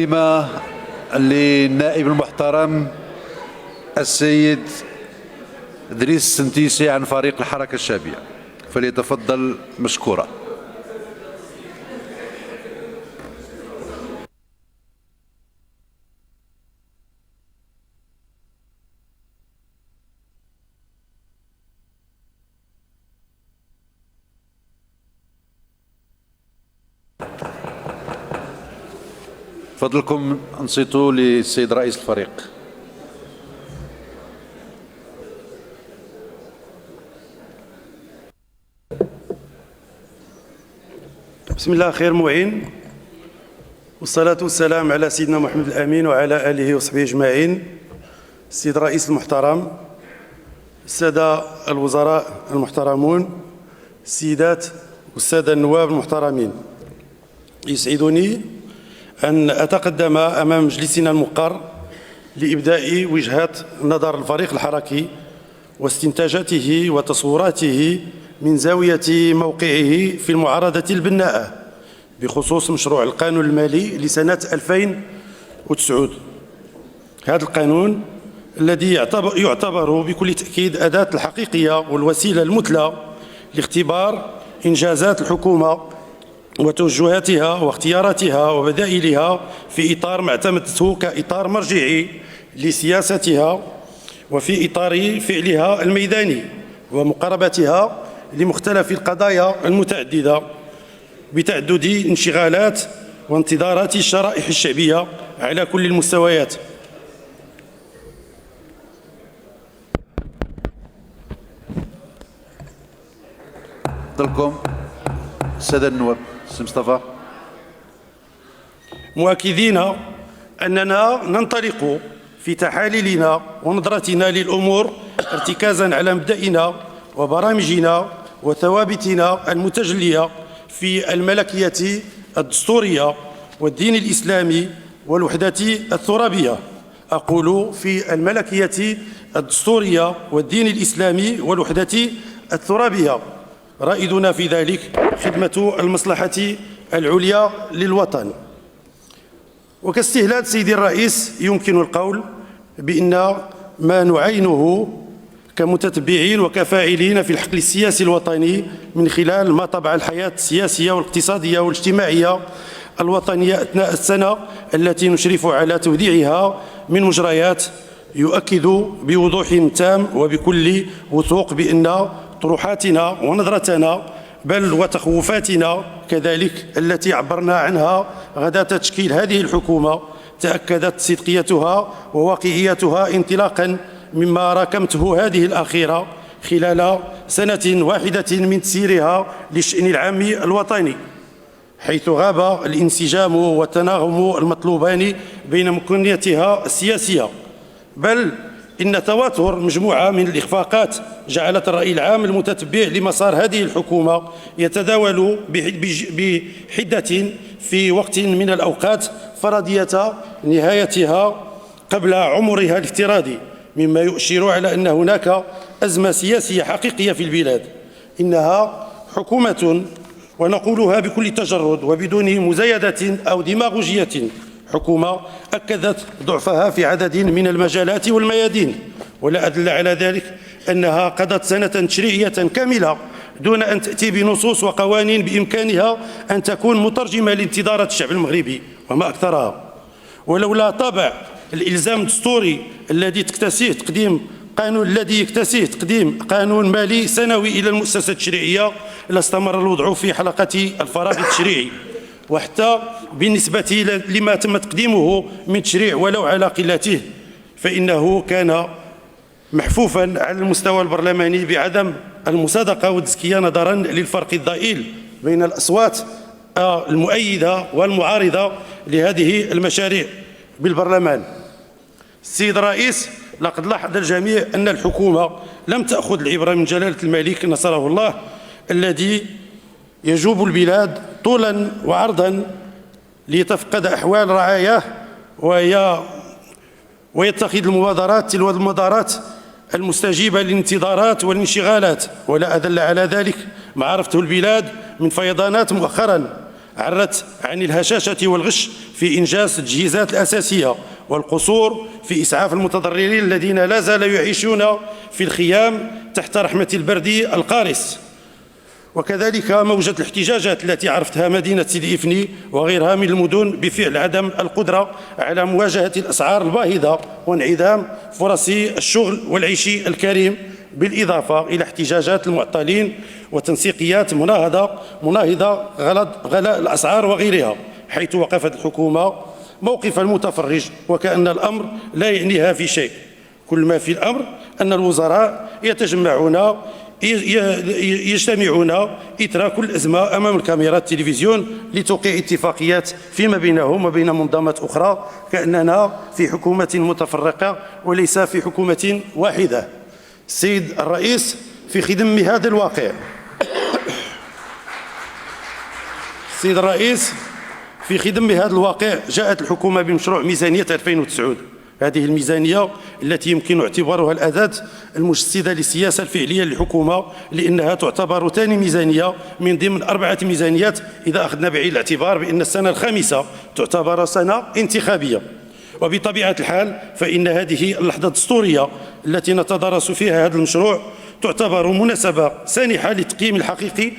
كلمة للنائب المحترم السيد إدريس السنتيسي عن فريق الحركة الشعبية، فليتفضل مشكورا. فضلكم انصتوا للسيد رئيس الفريق. بسم الله خير معين، والصلاة والسلام على سيدنا محمد الأمين وعلى آله وصحبه أجمعين. السيد الرئيس المحترم، السادة الوزراء المحترمون، السيدات والسادة النواب المحترمين، يسعدني أن أتقدم أمام مجلسنا الموقر لإبداء وجهات نظر الفريق الحركي واستنتاجاته وتصوراته من زاوية موقعه في المعارضة البناءة بخصوص مشروع القانون المالي لسنة 2009. هذا القانون الذي يعتبر بكل تأكيد أداة الحقيقية والوسيلة المثلى لاختبار إنجازات الحكومة وتوجهاتها واختياراتها وبدائلها في إطار ما اعتمدته كإطار مرجعي لسياستها وفي إطار فعلها الميداني ومقاربتها لمختلف القضايا المتعددة بتعدد انشغالات وانتظارات الشرائح الشعبية على كل المستويات. فضلكم السادة النواب. سي مصطفى. مؤكدين أننا ننطلق في تحاليلنا ونظرتنا للأمور ارتكازا على مبدئنا وبرامجنا وثوابتنا المتجلية في الملكية الدستورية والدين الإسلامي والوحدة الترابية. أقول في الملكية الدستورية والدين الإسلامي والوحدة الترابية. رائدنا في ذلك خدمة المصلحة العليا للوطن. وكاستهلال سيدي الرئيس يمكن القول بأن ما نعينه كمتتبعين وكفاعلين في الحقل السياسي الوطني من خلال ما طبع الحياة السياسية والاقتصادية والاجتماعية الوطنية أثناء السنة التي نشرف على توديعها من مجريات يؤكد بوضوح تام وبكل وثوق بأن طروحاتنا ونظرتنا بل وتخوفاتنا كذلك التي عبرنا عنها غدا تشكيل هذه الحكومة تأكدت صدقيتها وواقعيتها انطلاقا مما راكمته هذه الأخيرة خلال سنة واحدة من تسييرها للشأن العام الوطني، حيث غاب الانسجام والتناغم المطلوبان بين مكوناتها السياسية، بل إن تواتر مجموعة من الإخفاقات جعلت الرأي العام المتتبع لمسار هذه الحكومة يتداول بحدة في وقت من الأوقات فرضية نهايتها قبل عمرها الافتراضي، مما يؤشر على أن هناك أزمة سياسية حقيقية في البلاد. إنها حكومة، ونقولها بكل تجرد وبدون مزايدة أو ديماغوجية، حكومة أكدت ضعفها في عدد من المجالات والميادين، ولا أدل على ذلك أنها قضت سنة تشريعية كاملة دون أن تأتي بنصوص وقوانين بإمكانها أن تكون مترجمة لانتظارات الشعب المغربي وما أكثرها. ولولا طابع الإلزام الدستوري الذي يكتسيه تقديم قانون مالي سنوي إلى المؤسسة التشريعية لاستمر الوضع في حلقة الفراغ التشريعي، وحتى بالنسبة لما تم تقديمه من تشريع ولو على قلته فإنه كان محفوفا على المستوى البرلماني بعدم المصادقة والتزكية نظرا للفرق الضئيل بين الأصوات المؤيدة والمعارضة لهذه المشاريع بالبرلمان. السيد الرئيس، لقد لاحظ الجميع أن الحكومة لم تأخذ العبرة من جلالة الملك نصره الله الذي يجوب البلاد طولا وعرضا ليتفقد أحوال رعاياه ويتخذ المبادرات تلو المبادرات المستجيبة للانتظارات والانشغالات، ولا أدل على ذلك ما عرفته البلاد من فيضانات مؤخرا عرت عن الهشاشة والغش في إنجاز التجهيزات الأساسية والقصور في إسعاف المتضررين الذين لا زالوا يعيشون في الخيام تحت رحمة البرد القارس. وكذلك موجة الاحتجاجات التي عرفتها مدينة سيدي إفني وغيرها من المدن بفعل عدم القدرة على مواجهة الأسعار الباهظة وانعدام فرص الشغل والعيش الكريم، بالإضافة إلى احتجاجات المعطلين وتنسيقيات مناهضة غلاء الأسعار وغيرها، حيث وقفت الحكومة موقف المتفرج وكأن الأمر لا يعنيها في شيء. كل ما في الأمر أن الوزراء يجتمعون إثر كل أزمة أمام الكاميرا التلفزيون لتوقيع اتفاقيات فيما بينهم وبين منظمات أخرى، كأننا في حكومة متفرقة وليس في حكومة واحدة. السيد الرئيس، في خدم هذا الواقع السيد الرئيس، في خدم هذا الواقع جاءت الحكومة بمشروع ميزانية 2009. هذه الميزانية التي يمكن اعتبارها الأداة المجسدة للسياسة الفعلية للحكومة، لأنها تعتبر ثاني ميزانية من ضمن 4 ميزانيات إذا أخذنا بعين الاعتبار بأن السنة الخامسة تعتبر سنة انتخابية. وبطبيعة الحال فإن هذه اللحظة الدستورية التي نتدارس فيها هذا المشروع تعتبر مناسبة سانحة للتقييم الحقيقي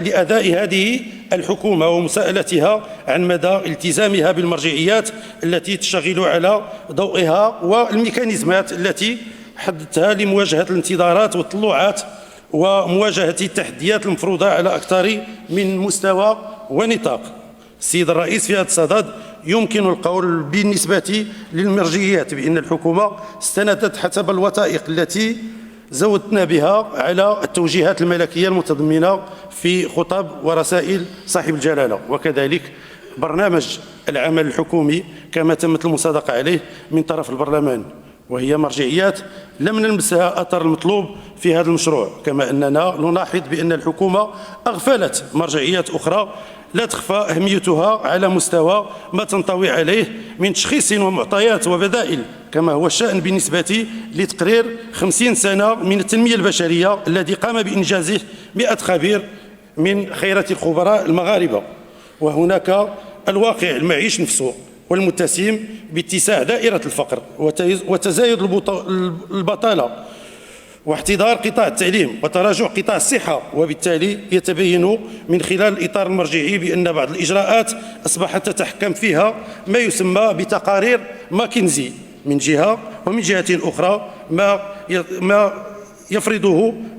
لأداء هذه الحكومة ومساءلتها عن مدى التزامها بالمرجعيات التي تشتغل على ضوئها والميكانيزمات التي حددتها لمواجهة الانتظارات والتطلعات ومواجهة التحديات المفروضة على أكثر من مستوى ونطاق. السيد الرئيس، في هذا الصدد يمكن القول بالنسبة للمرجعيات بأن الحكومة استندت حسب الوثائق التي زودنا بها على التوجيهات الملكية المتضمنة في خطب ورسائل صاحب الجلالة، وكذلك برنامج العمل الحكومي كما تمت المصادقة عليه من طرف البرلمان، وهي مرجعيات لم نلمسها أثر المطلوب في هذا المشروع. كما أننا نلاحظ بأن الحكومة أغفلت مرجعيات أخرى لا تخفى أهميتها على مستوى ما تنطوي عليه من تشخيص ومعطيات وبدائل، كما هو الشأن بالنسبة لتقرير 50 سنة من التنمية البشرية الذي قام بإنجازه 100 خبير من خيرة الخبراء المغاربة. وهناك الواقع المعيش نفسه والمتسم باتساع دائرة الفقر وتزايد البطالة واحتضار قطاع التعليم وتراجع قطاع الصحة، وبالتالي يتبين من خلال الإطار المرجعي بأن بعض الإجراءات أصبحت تتحكم فيها ما يسمى بتقارير ماكنزي من جهة، ومن جهة أخرى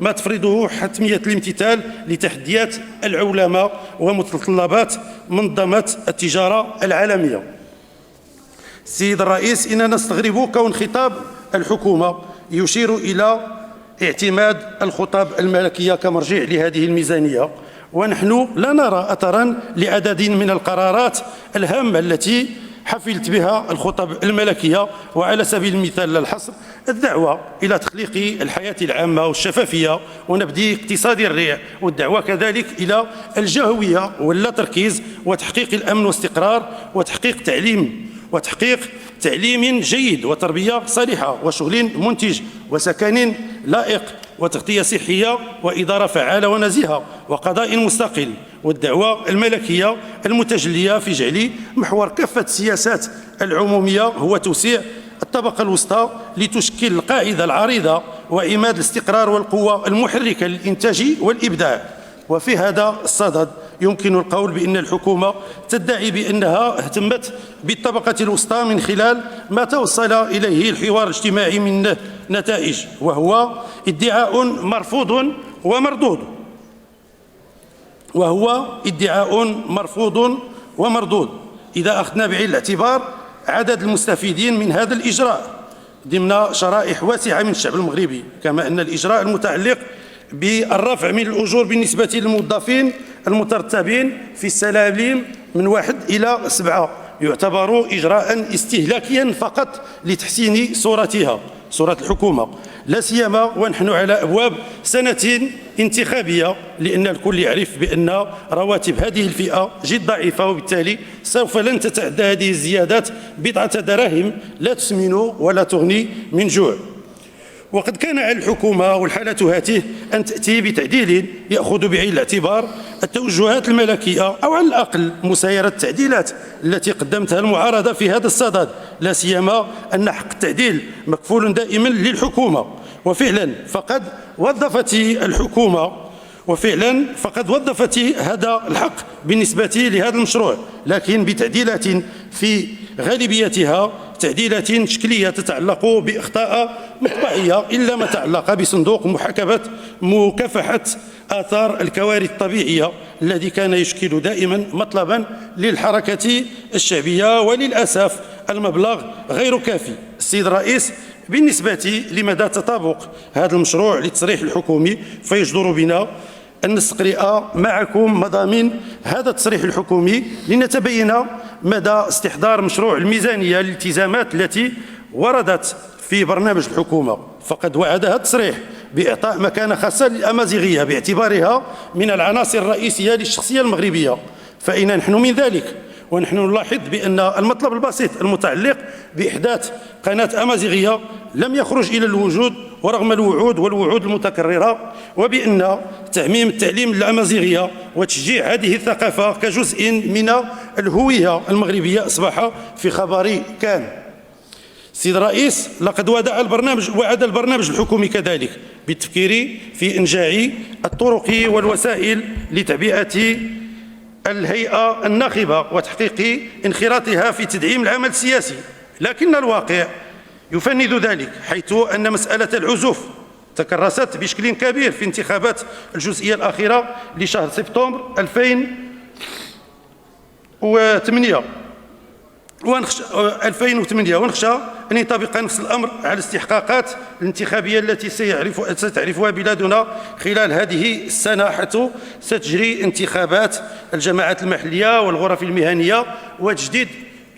ما تفرضه حتمية الامتثال لتحديات العولمة ومتطلبات منظمة التجارة العالمية. السيد الرئيس، إننا نستغرب كون خطاب الحكومة يشير إلى اعتماد الخطب الملكية كمرجع لهذه الميزانية، ونحن لا نرى أثرا لعدد من القرارات الهامة التي حفلت بها الخطب الملكية. وعلى سبيل المثال لا الحصر الدعوة إلى تخليق الحياة العامة والشفافية ونبذ اقتصاد الريع، والدعوة كذلك إلى الجهوية واللا تركيز وتحقيق الأمن والاستقرار وتحقيق تعليم جيد وتربية صالحة وشغل منتج وسكن لائق وتغطية صحية وإدارة فعالة ونزيهة وقضاء مستقل. والدعوة الملكية المتجلية في جعل محور كافة السياسات العمومية هو توسيع الطبقة الوسطى لتشكل القاعدة العريضة وعماد الاستقرار والقوة المحركة للإنتاج والإبداع. وفي هذا الصدد يمكن القول بأن الحكومة تدعي بأنها اهتمت بالطبقة الوسطى من خلال ما توصل إليه الحوار الاجتماعي من نتائج، وهو ادعاء مرفوض ومردود إذا أخذنا بعين الاعتبار عدد المستفيدين من هذا الإجراء ضمن شرائح واسعة من الشعب المغربي، كما أن الإجراء المتعلق بالرفع من الأجور بالنسبة للموظفين المترتبين في السلالم من 1 إلى 7 يعتبر إجراء استهلاكيا فقط لتحسين صورة الحكومة، لا سيما ونحن على أبواب سنة انتخابية، لأن الكل يعرف بأن رواتب هذه الفئة جد ضعيفة، وبالتالي سوف لن تتعدى هذه الزيادات بضعة دراهم لا تسمن ولا تغني من جوع. وقد كان على الحكومة والحالة هاته أن تأتي بتعديل يأخذ بعين الاعتبار التوجهات الملكية، أو على الأقل مسايرة التعديلات التي قدمتها المعارضة في هذا الصدد، لا سيما أن حق التعديل مكفول دائما للحكومة. وفعلا فقد وظفت هذا الحق بالنسبة لهذا المشروع، لكن بتعديلات في غالبيتها تعديلات شكلية تتعلق بأخطاء مطبعية، إلا ما تعلق بصندوق مكافحة آثار الكوارث الطبيعية الذي كان يشكل دائما مطلبا للحركة الشعبية، وللأسف المبلغ غير كافي. السيد الرئيس، بالنسبة لمدى تطابق هذا المشروع للتصريح الحكومي، فيجدر بنا أن نستقرأ معكم مضامين هذا التصريح الحكومي لنتبين مدى استحضار مشروع الميزانية للالتزامات التي وردت في برنامج الحكومة. فقد وعد هذا التصريح بإعطاء مكانة خاصة للأمازيغية باعتبارها من العناصر الرئيسية للشخصية المغربية، فأين نحن من ذلك؟ ونحن نلاحظ بأن المطلب البسيط المتعلق بإحداث قناة أمازيغية لم يخرج إلى الوجود ورغم الوعود والوعود المتكررة، وبأن تعميم التعليم الأمازيغية وتشجيع هذه الثقافة كجزء من الهوية المغربية أصبح في خبر كان. سيد الرئيس، لقد وعد البرنامج الحكومي كذلك بالتفكير في إنجاع الطرق والوسائل لتعبئة الهيئة الناخبة وتحقيق انخراطها في تدعيم العمل السياسي، لكن الواقع يفند ذلك، حيث أن مسألة العزوف تكرست بشكل كبير في انتخابات الجزئية الأخيرة لشهر سبتمبر 2008 ونخشى أن ينطبق نفس الأمر على الاستحقاقات الانتخابية التي ستعرفها بلادنا خلال هذه السنة، حيث ستجري انتخابات الجماعات المحلية والغرف المهنية وتجديد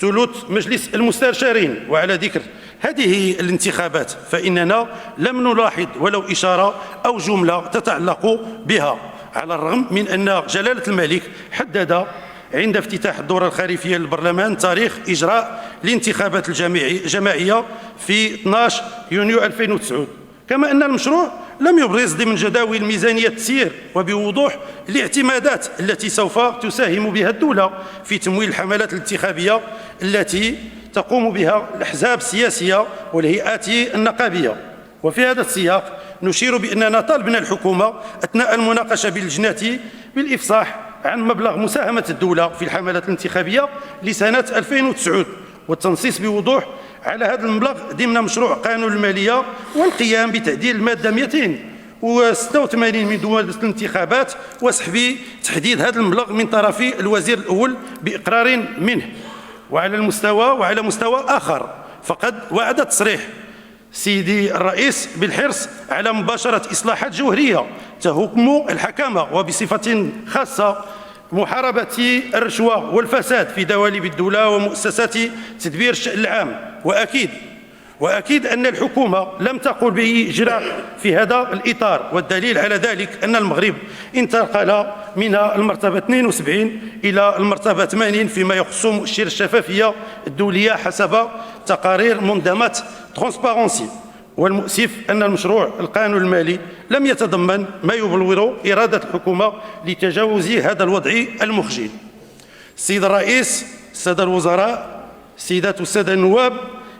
ثلث مجلس المستشارين. وعلى ذكر هذه الانتخابات فإننا لم نلاحظ ولو إشارة أو جملة تتعلق بها، على الرغم من أن جلالة الملك حدد عند افتتاح الدورة الخريفية للبرلمان تاريخ إجراء الانتخابات الجماعية في 12 يونيو 2009. كما أن المشروع لم يبرز ضمن جداول الميزانية التسيير وبوضوح الاعتمادات التي سوف تساهم بها الدولة في تمويل الحملات الانتخابية التي تقوم بها الأحزاب السياسية والهيئات النقابية. وفي هذا السياق نشير بأننا طالبنا الحكومة أثناء المناقشة باللجنة بالإفصاح عن مبلغ مساهمة الدولة في الحملات الانتخابية لسنة 2009 والتنصيص بوضوح على هذا المبلغ ضمن مشروع قانون المالية، والقيام بتعديل المادة 286 من دون الانتخابات وسحب تحديد هذا المبلغ من طرف الوزير الأول بإقرار منه. وعلى مستوى آخر فقد وعد تصريح سيدي الرئيس بالحرص على مباشرة إصلاحات جوهرية تهكم الحكامة، وبصفة خاصة محاربة الرشوة والفساد في دواليب الدولة ومؤسسات تدبير الشأن العام. وأكيد أن الحكومة لم تقل بأي إجراء في هذا الإطار، والدليل على ذلك أن المغرب انتقل من المرتبة 72 إلى المرتبة 80 فيما يخص مؤشر الشفافية الدولية حسب تقارير منظمة ترانسبارنسي. والمؤسف أن المشروع القانون المالي لم يتضمن ما يبلور إرادة الحكومة لتجاوز هذا الوضع المخجل. السيد الرئيس، السادة الوزراء، السيدات والسادة النواب،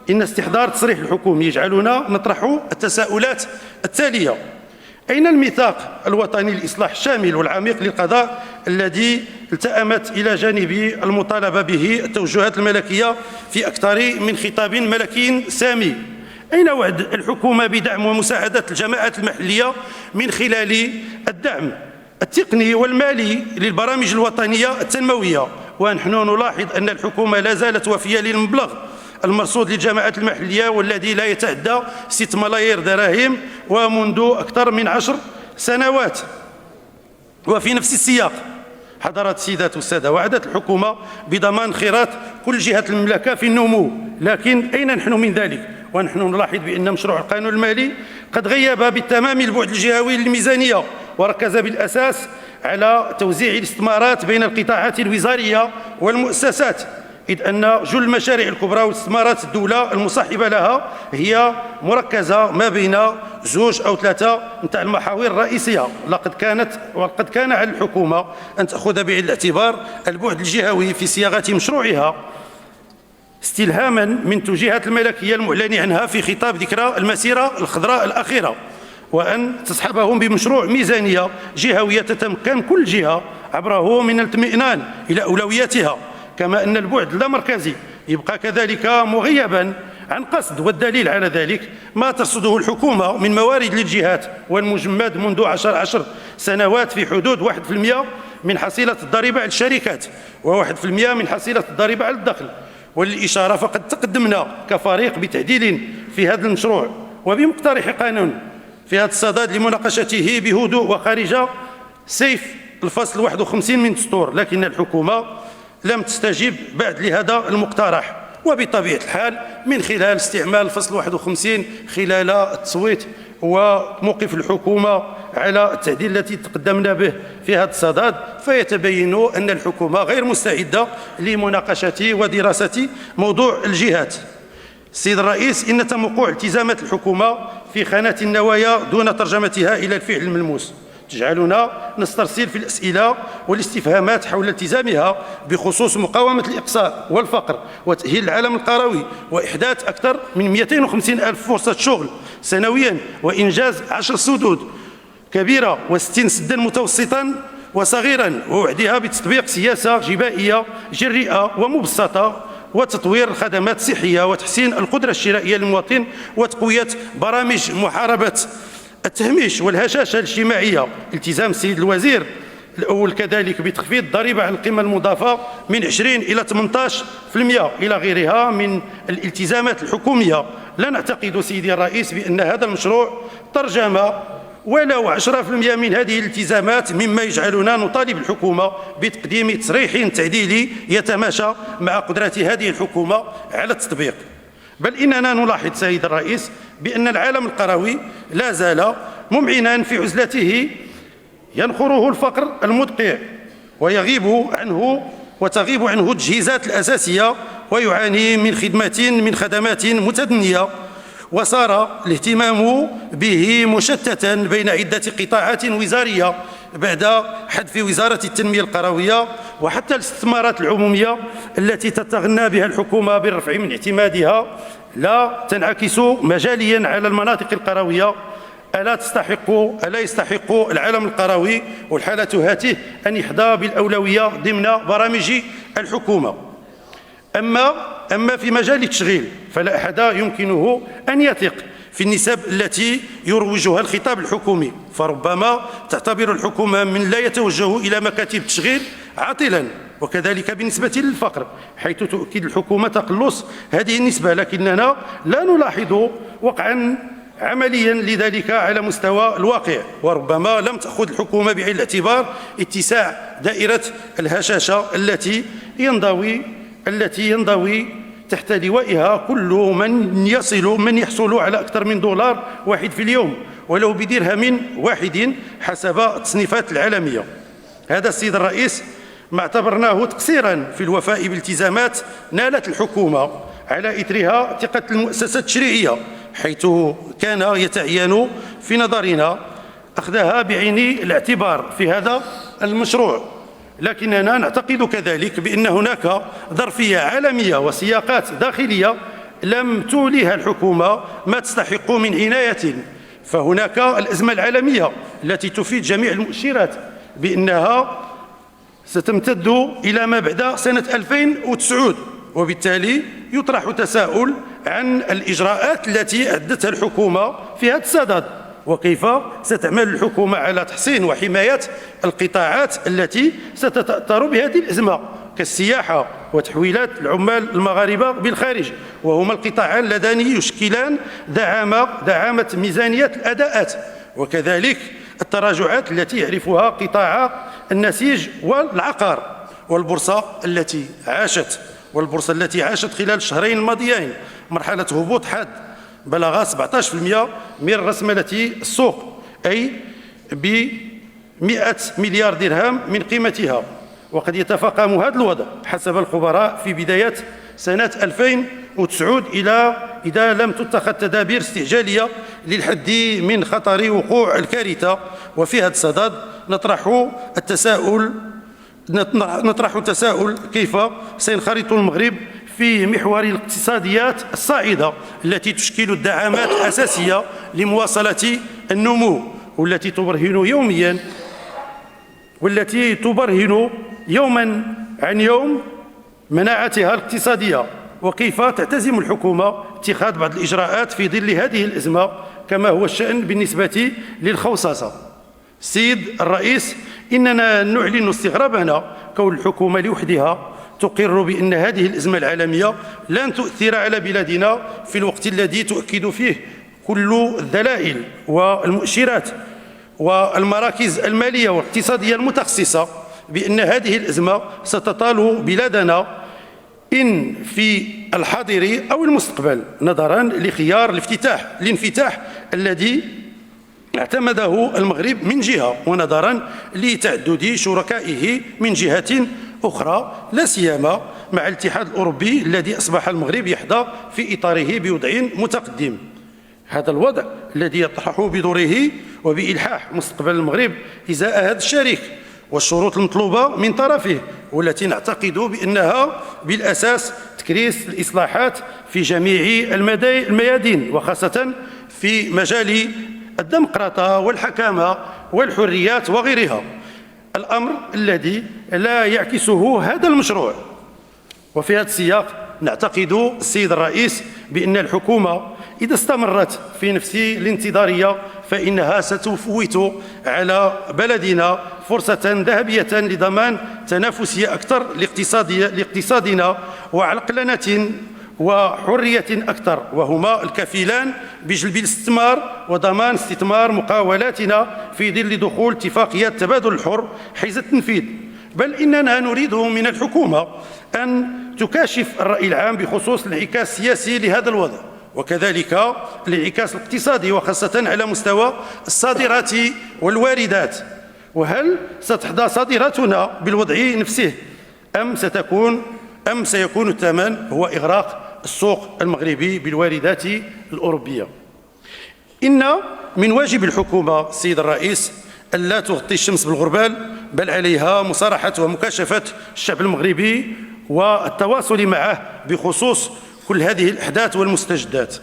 إن استحضار التصريح الحكومي يجعلنا نطرح التساؤلات التالية: أين الميثاق الوطني للإصلاح الشامل والعميق للقضاء الذي التأمت إلى جانب المطالبة به التوجهات الملكية في أكثر من خطاب ملكي سامي؟ أين وعد الحكومة بدعم ومساعدة الجماعات المحلية من خلال الدعم التقني والمالي للبرامج الوطنية التنموية؟ ونحن نلاحظ أن الحكومة لا زالت وفية للمبلغ المرصود للجماعات المحلية والذي لا يتعدى 6 ملايير دراهم ومنذ أكثر من 10 سنوات. وفي نفس السياق حضرات السيدات والسادة، وعدت الحكومة بضمان انخراط كل جهات المملكة في النمو، لكن أين نحن من ذلك؟ ونحن نلاحظ بأن مشروع القانون المالي قد غيب بالتمام البعد الجهوي للميزانية، وركز بالأساس على توزيع الاستثمارات بين القطاعات الوزارية والمؤسسات إذ أن جل المشاريع الكبرى واستثمارات الدولة المصاحبة لها هي مركزة ما بين 2 أو 3 نتاع المحاور الرئيسية. وقد كان على الحكومة أن تأخذ بعين الاعتبار البعد الجهوي في صياغة مشروعها، استلهاما من توجيهات الملكية المعلن عنها في خطاب ذكرى المسيرة الخضراء الأخيرة، وأن تصحبهم بمشروع ميزانية جهوية تتمكن كل جهة عبره من الاطمئنان إلى أولوياتها، كما أن البعد اللامركزي يبقى كذلك مغيبا عن قصد. والدليل على ذلك ما ترصده الحكومة من موارد للجهات والمجمد منذ 10 سنوات في حدود 1% من حصيلة الضريبة على الشركات و1% من حصيلة الضريبة على الدخل. وللإشارة فقد تقدمنا كفريق بتعديل في هذا المشروع وبمقترح قانون في هذا الصدد لمناقشته بهدوء وخارج سيف الفصل 51 من الدستور، لكن الحكومة لم تستجب بعد لهذا المقترح، وبطبيعة الحال من خلال استعمال الفصل 51 خلال التصويت وموقف الحكومة على التعديل التي تقدمنا به في هذا الصدد، فيتبين أن الحكومة غير مستعدة لمناقشة ودراسة موضوع الجهات. السيد الرئيس، إن تم وقوع التزامات الحكومة في خانة النوايا دون ترجمتها إلى الفعل الملموس تجعلنا نسترسل في الأسئلة والاستفهامات حول التزامها بخصوص مقاومة الإقصاء والفقر وتأهيل العالم القروي وإحداث أكثر من 250 ألف فرصة شغل سنويا وإنجاز 10 سدود كبيرة و60 سدا متوسطا وصغيرا، ووعدها بتطبيق سياسة جبائية جريئة ومبسطة وتطوير الخدمات الصحية وتحسين القدرة الشرائية للمواطن وتقوية برامج محاربة التهميش والهشاشة الاجتماعية. التزام السيد الوزير الأول كذلك بتخفيض الضريبة على القيمة المضافة من 20 إلى 18% إلى غيرها من الالتزامات الحكومية. لا نعتقد سيدي الرئيس بأن هذا المشروع ترجم ولو 10% من هذه الالتزامات، مما يجعلنا نطالب الحكومة بتقديم تصريح تعديلي يتماشى مع قدرة هذه الحكومة على التطبيق. بل إننا نلاحظ سيد الرئيس بأن العالم القروي لا زال ممعنا في عزلته ينخره الفقر المدقع وتغيب عنه التجهيزات الأساسية ويعاني من خدمات متدنية، وصار الاهتمام به مشتتا بين عدة قطاعات وزارية بعد حذف وزارة التنمية القروية، وحتى الاستثمارات العمومية التي تتغنى بها الحكومة بالرفع من اعتمادها لا تنعكس مجاليا على المناطق القروية. ألا يستحق العالم القروي والحالة هاته أن يحظى بالأولوية ضمن برامج الحكومة؟ أما في مجال التشغيل فلا أحد يمكنه أن يثق في النسب التي يروجها الخطاب الحكومي، فربما تعتبر الحكومة من لا يتوجه إلى مكاتب التشغيل عاطلا، وكذلك بالنسبة للفقر حيث تؤكد الحكومة تقلص هذه النسبة، لكننا لا نلاحظ وقعا عمليا لذلك على مستوى الواقع. وربما لم تأخذ الحكومة بعين الاعتبار اتساع دائرة الهشاشة التي ينضوي تحت لوائها كل من يحصل على أكثر من دولار واحد في اليوم ولو بدرهم واحد حسب التصنيفات العالمية. هذا السيد الرئيس ما اعتبرناه تقصيرا في الوفاء بالالتزامات نالت الحكومة على إثرها ثقة المؤسسات التشريعية، حيث كان يتعين في نظرنا أخذها بعين الاعتبار في هذا المشروع. لكننا نعتقد كذلك بأن هناك ظرفية عالمية وسياقات داخلية لم توليها الحكومة ما تستحق من عناية. فهناك الأزمة العالمية التي تفيد جميع المؤشرات بأنها ستمتد إلى ما بعد سنة 2009، وبالتالي يطرح تساؤل عن الإجراءات التي أعدتها الحكومة في هذا الصدد، وكيف ستعمل الحكومة على تحسين وحماية القطاعات التي ستتأثر بهذه الأزمة كالسياحة وتحويلات العمال المغاربة بالخارج، وهما القطاعان اللذان يشكلان دعامة ميزانية الأداءات، وكذلك التراجعات التي يعرفها قطاع النسيج والعقار، والبورصة التي عاشت خلال الشهرين الماضيين مرحلة هبوط حاد بلغ 17% من رأسمالة السوق، أي ب100 مليار درهم من قيمتها. وقد يتفاقم هذا الوضع حسب الخبراء في بداية سنة 2009 إذا لم تتخذ تدابير استعجالية للحد من خطر وقوع الكارثة. وفي هذا الصدد نطرح تساؤل كيف سينخرط المغرب في محور الاقتصاديات الصاعدة التي تشكل الدعامات الأساسية لمواصلة النمو، والتي تبرهن يوما عن يوم مناعتها الاقتصادية، وكيف تعتزم الحكومة اتخاذ بعض الإجراءات في ظل هذه الأزمة كما هو الشأن بالنسبة للخوصصة. السيد الرئيس، إننا نعلن استغرابنا كون الحكومة لوحدها تقر بأن هذه الأزمة العالمية لن تؤثر على بلادنا في الوقت الذي تؤكد فيه كل الدلائل والمؤشرات والمراكز المالية والاقتصادية المتخصصة بأن هذه الأزمة ستطال بلادنا إن في الحاضر أو المستقبل، نظرا لخيار الانفتاح الذي اعتمده المغرب من جهة، ونظرا لتعدد شركائه من جهة أخرى، لا سيما مع الاتحاد الأوروبي الذي أصبح المغرب يحظى في إطاره بوضع متقدم. هذا الوضع الذي يطرح بدوره وبإلحاح مستقبل المغرب إزاء هذا الشريك والشروط المطلوبة من طرفه، والتي نعتقد بأنها بالأساس تكريس الإصلاحات في جميع الميادين، وخاصة في مجال الديمقراطية والحكامة والحريات وغيرها، الأمر الذي لا يعكسه هذا المشروع. وفي هذا السياق نعتقد السيد الرئيس بأن الحكومة إذا استمرت في نفس الانتظارية فإنها ستفوت على بلدنا فرصة ذهبية لضمان تنافسية أكثر لاقتصادنا وعقلنة وحرية أكثر، وهما الكفيلان بجلب الاستثمار وضمان استثمار مقاولاتنا في ظل دخول اتفاقية تبادل الحر حيز التنفيذ. بل إننا نريد من الحكومة أن تكاشف الرأي العام بخصوص الانعكاس السياسي لهذا الوضع، وكذلك الانعكاس الاقتصادي، وخاصة على مستوى الصادرات والواردات. وهل ستحظى صادراتنا بالوضع نفسه أم سيكون الثمن هو إغراق السوق المغربي بالواردات الأوروبية؟ إن من واجب الحكومة السيد الرئيس ألا تغطي الشمس بالغربال، بل عليها مصارحة ومكاشفة الشعب المغربي والتواصل معه بخصوص كل هذه الأحداث والمستجدات.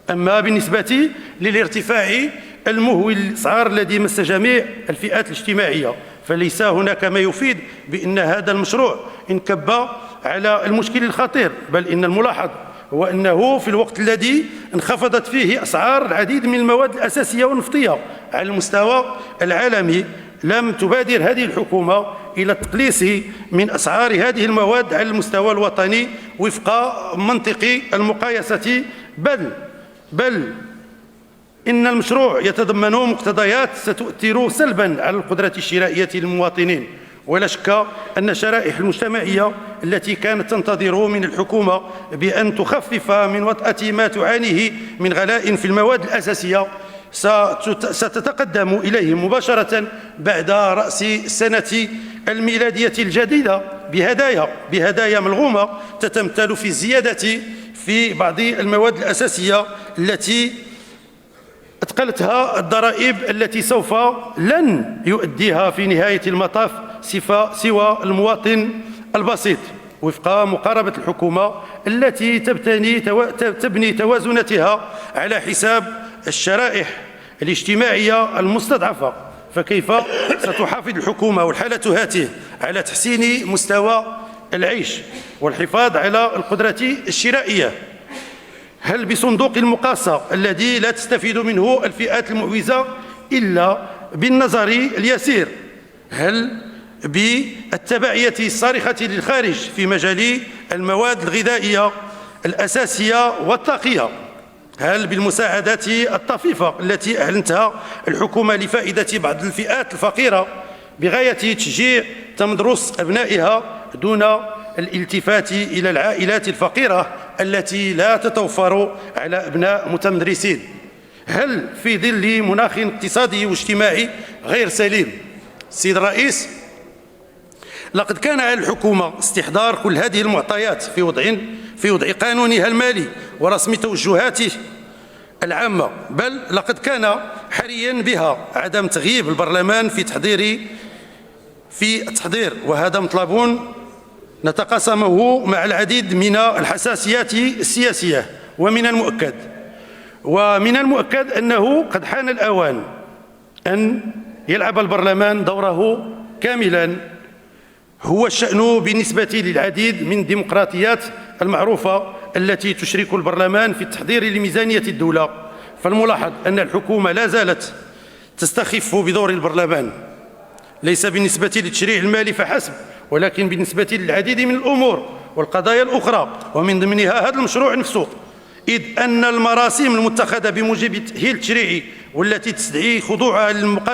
أما بالنسبة للارتفاع المهول للأسعار الذي مس جميع الفئات الاجتماعية، فليس هناك ما يفيد بأن هذا المشروع انكب على المشكل الخطير، بل إن الملاحظ هو أنه في الوقت الذي انخفضت فيه أسعار العديد من المواد الأساسية والنفطية على المستوى العالمي، لم تبادر هذه الحكومة إلى التقليص من أسعار هذه المواد على المستوى الوطني وفق منطق المقايسة، بل إن المشروع يتضمن مقتضيات ستؤثر سلبا على القدرة الشرائية للمواطنين. ولا شك أن الشرائح المجتمعية التي كانت تنتظر من الحكومة بأن تخفف من وطأة ما تعانيه من غلاء في المواد الأساسية ستتقدم إليه مباشرة بعد رأس السنة الميلادية الجديدة بهدايا ملغومة تتمثل في الزيادة في بعض المواد الأساسية التي أثقلتها الضرائب التي سوف لن يؤديها في نهاية المطاف سوى المواطن البسيط، وفق مقاربة الحكومة التي تبني توازناتها على حساب الشرائح الاجتماعية المستضعفة. فكيف ستحافظ الحكومة والحالة هاته على تحسين مستوى العيش والحفاظ على القدرة الشرائية؟ هل بصندوق المقاصة الذي لا تستفيد منه الفئات المعوزة إلا بالنظر اليسير؟ هل بالتبعية الصارخة للخارج في مجال المواد الغذائية الأساسية والطاقية؟ هل بالمساعدات الطفيفة التي أعلنتها الحكومة لفائدة بعض الفئات الفقيرة بغاية تشجيع تمدرس أبنائها دون الالتفات إلى العائلات الفقيرة التي لا تتوفر على أبناء متمدرسين؟ هل في ظل مناخ اقتصادي واجتماعي غير سليم السيد الرئيس لقد كان على الحكومة استحضار كل هذه المعطيات في وضع قانونها المالي ورسم توجهاته العامة، بل لقد كان حريا بها عدم تغييب البرلمان في التحضير، وهذا مطلب نتقاسمه مع العديد من الحساسيات السياسية. ومن المؤكد أنه قد حان الأوان أن يلعب البرلمان دوره كاملا. هو الشأن بالنسبة للعديد من الديمقراطيات المعروفة التي تشرك البرلمان في التحضير لميزانية الدولة. فالملاحظ أن الحكومة لا زالت تستخف بدور البرلمان، ليس بالنسبة للتشريع المالي فحسب، ولكن بالنسبة للعديد من الأمور والقضايا الأخرى، ومن ضمنها هذا المشروع نفسه، إذ أن المراسيم المتخذة بموجب التأهيل التشريعي والتي تستدعي خضوعها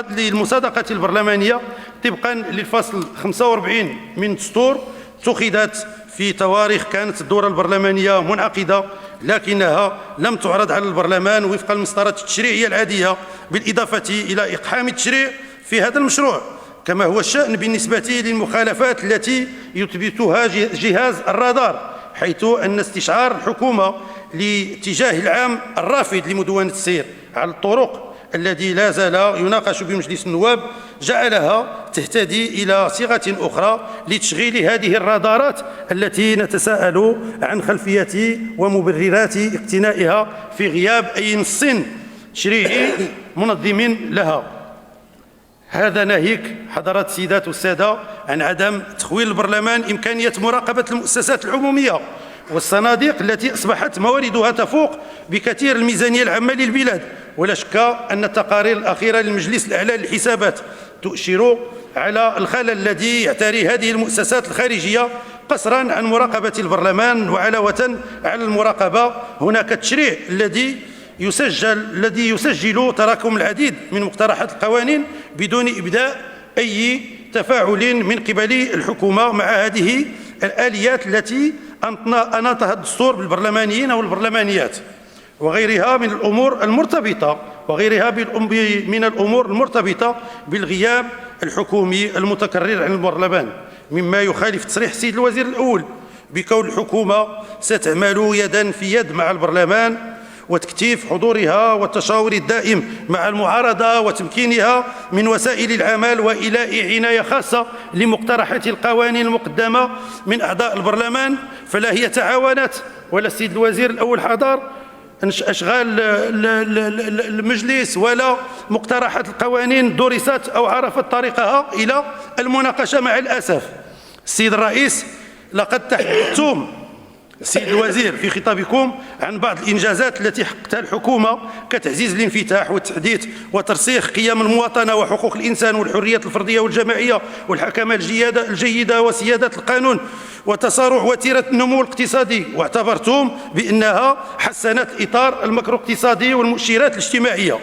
للمصادقة البرلمانية طبقا للفصل 45 من الدستور اتخذت في تواريخ كانت الدورة البرلمانية منعقدة، لكنها لم تعرض على البرلمان وفق المسطرات التشريعية العادية، بالإضافة إلى إقحام التشريع في هذا المشروع، كما هو الشأن بالنسبة للمخالفات التي يثبتها جهاز الرادار، حيث أن استشعار الحكومة لاتجاه العام الرافض لمدونة السير على الطرق الذي لا زال يناقش بمجلس النواب جعلها تهتدي إلى صيغة أخرى لتشغيل هذه الرادارات التي نتساءل عن خلفية ومبررات اقتنائها في غياب أي نص تشريعي منظم لها. هذا ناهيك حضرات السيدات والسادة عن عدم تخويل البرلمان إمكانية مراقبة المؤسسات العمومية والصناديق التي أصبحت مواردها تفوق بكثير الميزانية العامة للبلاد. ولا شك أن التقارير الأخيرة للمجلس الأعلى للحسابات تؤشر على الخلل الذي يعتري هذه المؤسسات الخارجية قصرا عن مراقبة البرلمان. وعلاوة على المراقبة هناك التشريع الذي يسجل تراكم العديد من مقترحات القوانين بدون إبداء أي تفاعل من قبل الحكومة مع هذه الآليات التي أناطها الدستور بالبرلمانيين والبرلمانيات وغيرها من الأمور المرتبطة بالغياب الحكومي المتكرر عن البرلمان، مما يخالف تصريح السيد الوزير الأول بكون الحكومة ستعمل يدا في يد مع البرلمان وتكثيف حضورها والتشاور الدائم مع المعارضة وتمكينها من وسائل العمل وإيلاء عناية خاصة لمقترحات القوانين المقدمة من أعضاء البرلمان. فلا هي تعاونت ولا السيد الوزير الأول حضر أشغال المجلس ولا مقترحات القوانين درست أو عرفت طريقها إلى المناقشة. مع الأسف السيد الرئيس، لقد تحدثتم السيد الوزير في خطابكم عن بعض الإنجازات التي حققتها الحكومة كتعزيز الانفتاح والتحديث وترسيخ قيم المواطنة وحقوق الإنسان والحريات الفردية والجماعية والحكمة الجيدة وسيادة القانون وتسارع وتيرة النمو الاقتصادي، واعتبرتم بأنها حسنت الإطار المكرو اقتصادي والمؤشرات الاجتماعية.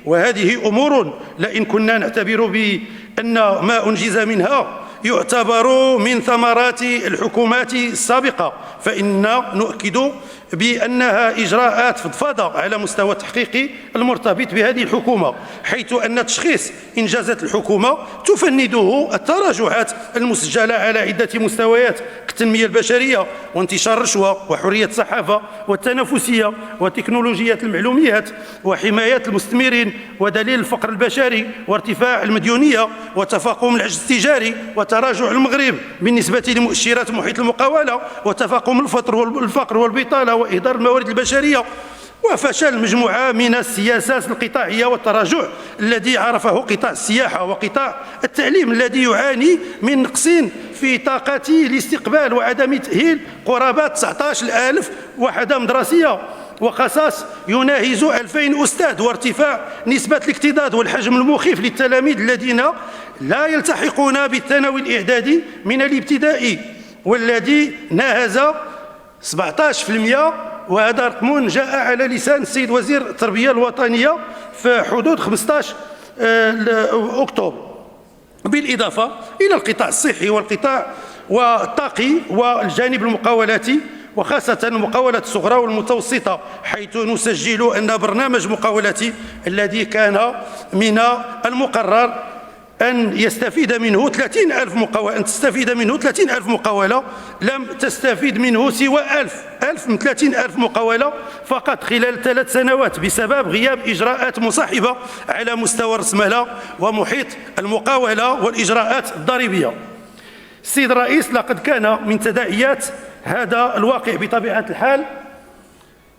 وهذه أمور لئن كنا نعتبر بأن ما أنجز منها يعتبر من ثمرات الحكومات السابقة، فإننا نؤكد بأنها إجراءات فضفاضة على مستوى التحقيق المرتبط بهذه الحكومة، حيث أن تشخيص إنجازات الحكومة تفنده التراجعات المسجلة على عدة مستويات كالتنمية البشرية وانتشار الرشوة وحرية الصحافة والتنافسية وتكنولوجيا المعلومات وحماية المستثمرين ودليل الفقر البشري وارتفاع المديونية وتفاقم العجز التجاري وتراجع المغرب بالنسبة لمؤشرات محيط المقاولة وتفاقم الفقر والبطالة وإهدار الموارد البشرية وفشل مجموعة من السياسات القطاعية والتراجع الذي عرفه قطاع السياحة وقطاع التعليم الذي يعاني من نقص في طاقة الاستقبال وعدم تأهيل قرابة 19,000 وحدة مدرسية وقصاص يناهز 2000 أستاذ وارتفاع نسبة الاكتظاظ والحجم المخيف للتلاميذ الذين لا يلتحقون بالثانوي الإعدادي من الابتدائي والذي ناهز 17%، وهذا رقم جاء على لسان السيد وزير التربية الوطنية في حدود 15 أكتوبر، بالإضافة إلى القطاع الصحي والقطاع والطاقي والجانب المقاولاتي وخاصة المقاولات الصغرى والمتوسطة، حيث نسجل أن برنامج مقاولاتي الذي كان من المقرر أن يستفيد منه 30,000 مقاولة، أن تستفيد منه 30,000 مقاولة، لم تستفيد منه سوى 1000 من 30,000 مقاولة فقط خلال 3 سنوات بسبب غياب إجراءات مصاحبة على مستوى الرأسمالة ومحيط المقاولة والإجراءات الضريبية. السيد الرئيس، لقد كان من تداعيات هذا الواقع بطبيعة الحال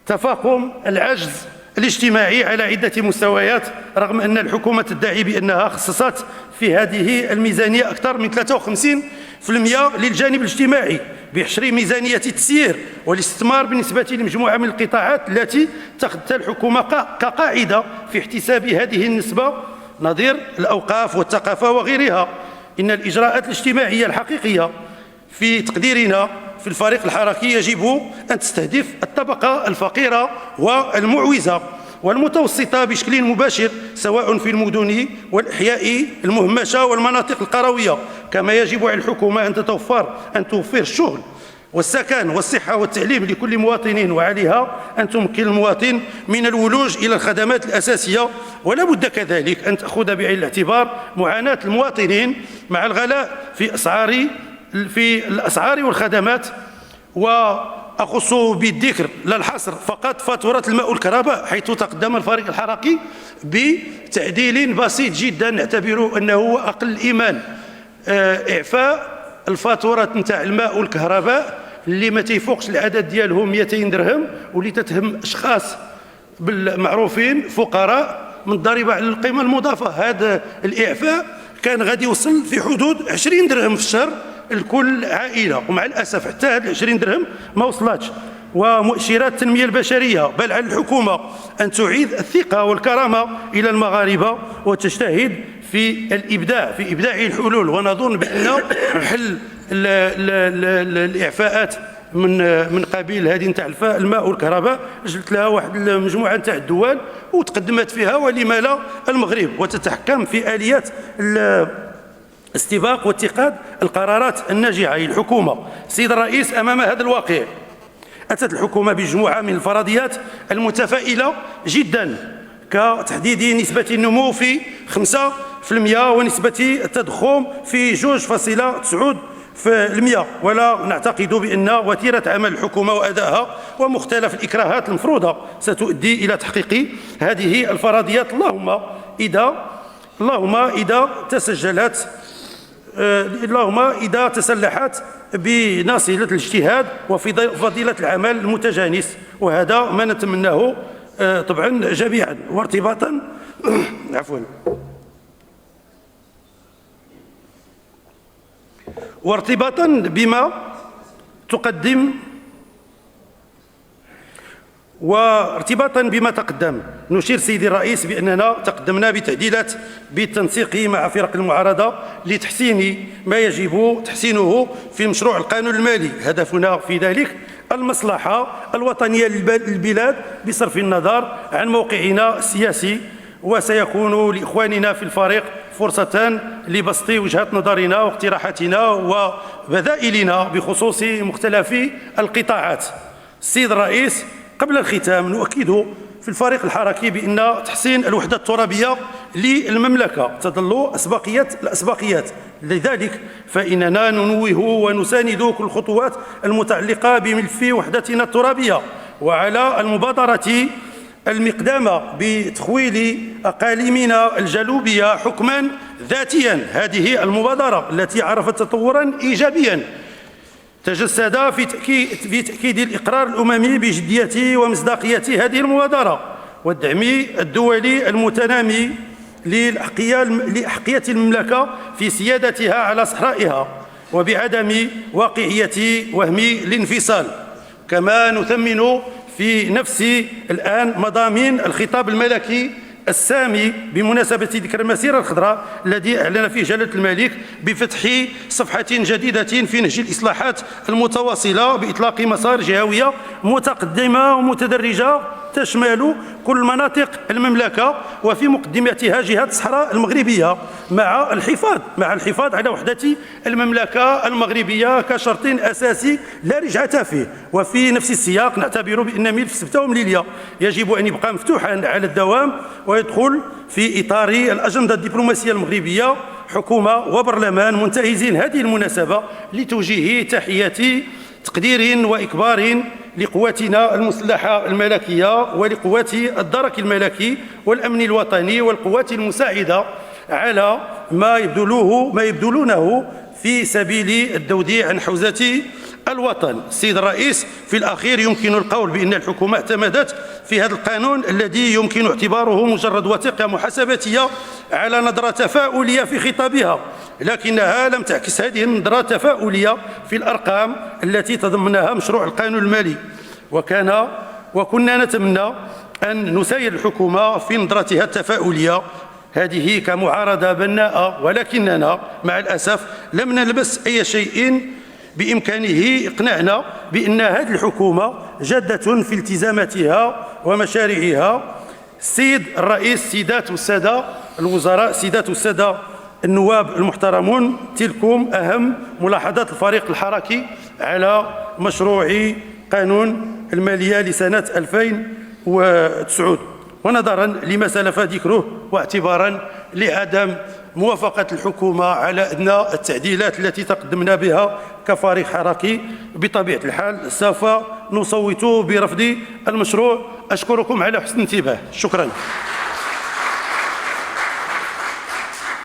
تفاقم العجز الاجتماعي على عدة مستويات، رغم أن الحكومة تدعي بأنها خصصت في هذه الميزانية أكثر من 53% للجانب الاجتماعي بحشر ميزانية التسيير والاستثمار بالنسبة لمجموعة من القطاعات التي تخذتها الحكومة كقاعدة في احتساب هذه النسبة، نظير الأوقاف والثقافة وغيرها. إن الإجراءات الاجتماعية الحقيقية في تقديرنا في الفريق الحركي يجب أن تستهدف الطبقة الفقيرة والمعوزة والمتوسطة بشكل مباشر، سواء في المدن والأحياء المهمشة والمناطق القروية. كما يجب على الحكومة أن توفر الشغل والسكن والصحة والتعليم لكل مواطن، وعليها أن تمكن المواطن من الولوج إلى الخدمات الأساسية. ولا بد كذلك أن تأخذ بعين الاعتبار معاناة المواطنين مع الغلاء في الأسعار والخدمات. وأخص بالذكر لا الحصر فقط فاتورة الماء والكهرباء، حيث تقدم الفريق الحركي بتعديل بسيط جدا نعتبره أنه أقل الإيمان، إعفاء الفاتورة نتاع الماء والكهرباء اللي ما تيفوقش العدد ديالهم 200 درهم، واللي تتهم أشخاص بالمعروفين فقراء من الضريبة على القيمة المضافة. هذا الإعفاء كان غادي يوصل في حدود 20 درهم في الشهر لكل عائلة، ومع الأسف حتى هذه 20 درهم ما وصلتش. ومؤشرات التنمية البشرية، بل على الحكومة أن تعيد الثقة والكرامة إلى المغاربة وتجتهد في الإبداع، في إبداع الحلول. ونظن بأن حل الإعفاءات من قبيل هذه نتاع الماء والكهرباء جبت لها واحد المجموعة نتاع الدول وتقدمت فيها، ولما لا المغرب، وتتحكم في آليات استباق واتخاذ القرارات الناجعة. الحكومة سيد الرئيس، أمام هذا الواقع أتت الحكومة بمجموعة من الفرضيات المتفائلة جدا، كتحديد نسبة النمو في 5% ونسبة التضخم في 2.9%. ولا نعتقد بأن وتيرة عمل الحكومة وأدائها ومختلف الإكراهات المفروضة ستؤدي إلى تحقيق هذه الفرضيات، اللهم إذا تسلحت بناصية الاجتهاد وفضيلة العمل المتجانس، وهذا ما نتمناه طبعا جميعا. وارتباطا بما تقدم، نشير سيدي الرئيس بأننا تقدمنا بتعديلات بالتنسيق مع فرق المعارضة لتحسين ما يجب تحسينه في مشروع القانون المالي. هدفنا في ذلك المصلحة الوطنية للبلاد بصرف النظر عن موقعنا السياسي، وسيكون لإخواننا في الفريق فرصة لبسط وجهات نظرنا واقتراحاتنا وبدائلنا بخصوص مختلف القطاعات. السيد الرئيس، قبل الختام نؤكد في الفريق الحركي بأن تحسين الوحدة الترابية للمملكة تظل الأسبقيات، لذلك فإننا ننوه ونساند كل الخطوات المتعلقة بملف وحدتنا الترابية، وعلى المبادرة المقدمة بتخويل أقاليمنا الجنوبية حكما ذاتيا. هذه المبادرة التي عرفت تطورا إيجابيا تجسد في تأكيد الإقرار الأممي بجدية ومصداقية هذه المبادرة، والدعم الدولي المتنامي لأحقية المملكة في سيادتها على صحرائها وبعدم واقعية وهم الانفصال. كما نثمن في نفس الآن مضامين الخطاب الملكي السامي بمناسبة ذكرى المسيرة الخضراء الذي أعلن فيه جلالة الملك بفتح صفحة جديدة في نهج الإصلاحات المتواصلة بإطلاق مسار جهوية متقدمة ومتدرجة تشمل كل مناطق المملكة، وفي مقدمتها جهة الصحراء المغربية، مع الحفاظ على وحدة المملكة المغربية كشرط أساسي لا رجعة فيه. وفي نفس السياق نعتبر بأن ملف سبتة ومليلية يجب أن يبقى مفتوحا على الدوام ويدخل في إطار الأجندة الدبلوماسية المغربية حكومة وبرلمان منتهزين هذه المناسبة لتوجيه تحيات تقدير وإكبار لقواتنا المسلحة الملكية ولقوات الدرك الملكي والأمن الوطني والقوات المساعدة على ما يبذلونه في سبيل الذود عن حوزة الوطن. السيد الرئيس، في الأخير يمكن القول بأن الحكومة اعتمدت في هذا القانون الذي يمكن اعتباره مجرد وثيقة محاسباتية على نظرة تفاؤلية في خطابها، لكنها لم تعكس هذه النظرة التفاؤلية في الأرقام التي تضمنها مشروع القانون المالي. وكنا نتمنى أن نساير الحكومة في نظرتها التفاؤلية هذه كمعارضة بناءة، ولكننا مع الأسف لم نلبس أي شيء بإمكانه إقناعنا بأن هذه الحكومة جادة في التزاماتها ومشاريعها. السيد الرئيس، سيدات والسادة الوزراء، سيدات والسادة النواب المحترمون، تلكم أهم ملاحظات الفريق الحركي على مشروع قانون المالية لسنة 2009. ونظرا لما سلف ذكره واعتبارا لعدم موافقة الحكومة على أدنى التعديلات التي تقدمنا بها كفريق حركي، بطبيعة الحال سوف نصوت برفض المشروع. أشكركم على حسن الانتباه. شكرا.